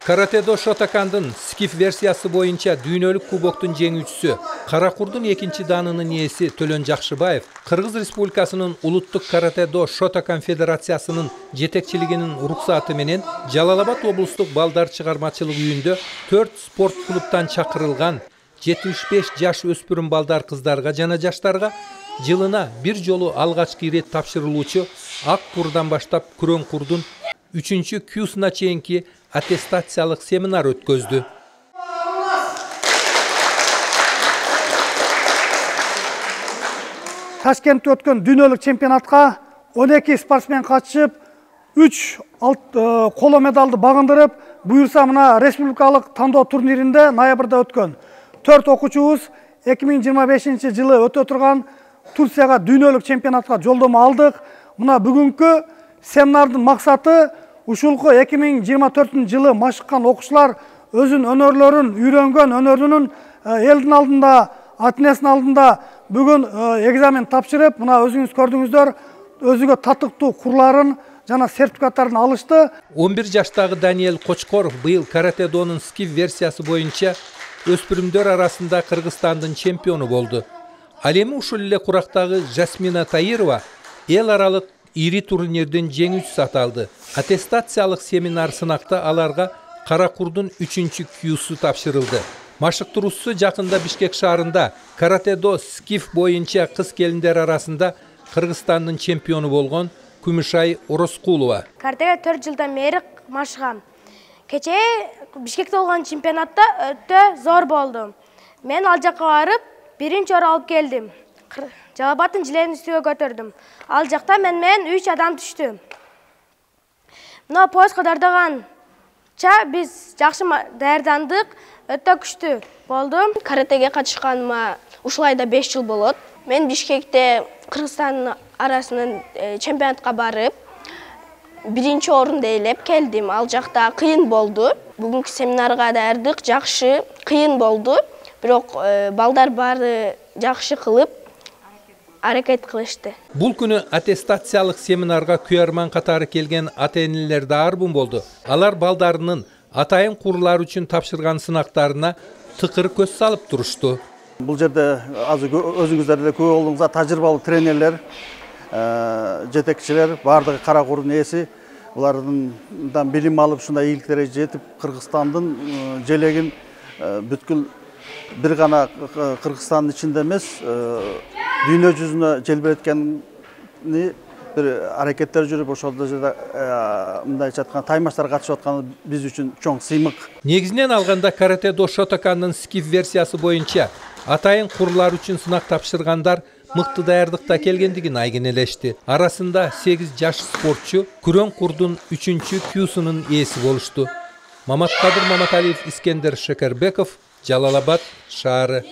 Karate-do Shotokandын skif versiyası boyunca dünyölük kuboktun jеңүүчүсү, Karakurdun 2 danının iyesi Төлөн Жакшыбаев, Kırgız Respublikasının Uluttuk Karate-do Shotokan Federatsiyasının jetekçiliginin ruhsatı menen Jalalabat oblustuk balдар çıgarmachılık үйүндө 4 sport klubtan çakırılgan 75 jaş öspürüm balдар kızdarga jana jaштарга жылына bir жолу алгачкы ирет тапшырылуучу ак курдан баштап күрөң курдун 3-cü Q'suna çeyinki attestasiyalık seminar ötkөzdü. Taşkent'te ötken dünyölük çempionatqa 12 sportsmen katışıp 3 kolo medalды bagındırıp buyursa mına respublikalık tandoo turnirinde noyabrda ötken. 4 okuçubuz 2025 жылы өтө турган Турцияга dünyölük çempionatqa жолдомо алдык. Мына бүгүнкү семинардын максаты ушулку 2024 жылы машыккан окуучулар өзүн өнөрлөрүн, үйрөнгөн өнөрүнүн элдин алдында, ата-энесинин алдында бүгүн экзамен тапшырып, мына өзүңүз көрдүңүздөр, өзүгө татыктуу курларын жана сертификаттарын алышты. 11 жаштагы Даниэль Кочкоров быйыл карате-донун скиф версиясы боюнча өспүрүмдөр арасында Кыргызстандын чемпиону болду. Ал эми ушул эле курактагы Жасмина Таирова эл аралык ири турнирдин жеңүүчүсү аталды. Attestasiyalık семинар сынакта аларга Каракурдун 3-cü Q'su тапшырылды. Машыктыруусу жакында Бишкек шаарында карате-до скиф боюнча кыз келиндер арасында Кыргызстандын чемпиону болгон Күмүшай Ороскулова. Каратеге 4 жылдан бери машыгам. Кече Бишкекте болгон чемпионатта өтө зор болду. Мен ал жакка барып, биринчи орун алып келдим. Жалабаттын жиленин үстүгө көтөрдүм. Ал жакта мен 3 адам түштү. Мына поезд кадардаганча биз жакшы даярдандык, өтө күчтүү болду. Каратеге катышканыма ушулай да 5 жыл болот. Мен Бишкекте Кыргызстандын арасынан чемпионатка барып, биринчи орунду ээлеп келдим. Ал жакта кыйын болду. Бүгүнкү семинарга даярдык жакшы, кыйын болду. Бирок балдар баары жакшы кылып аракет кылышты. Бул күнү аттестациялык семинарга күйөрман катары келген ата-энелер да арбын болду. Алар балдарынын атайын курлар үчүн тапшырган сынактарына тыкыр көз салып турушту. Бул жерде азыр өзүңүздөр эле көп болуңуздар, тажрыйбалуу тренерлер, жетекчилер, бардыгы Каракурдун ээси, булардан билим алып, ушундай ийгиликтерге жетип, Кыргызстандын желегин бүткүл бир гана Кыргызстандын ичинде эмес, дүйнө жүзүнө желбиреткени бир аракеттер жүрүп, ошол жерде мындайча айтканда таймаштар катышып атканы биз үчүн чоң сыймык. Негизинен алганда карате-до Шотокандын скиф версиясы боюнча атайын курлар үчүн сынак тапшыргандар мыкты даярдыкта келгендигин айгинелешти. Арасында 8 жаш спортчу күрөң курдун 3-cü Q'sunун ээси болушту. Маматкадыр Маматалиев, Искендер Шекербеков, Жалалабад шаары.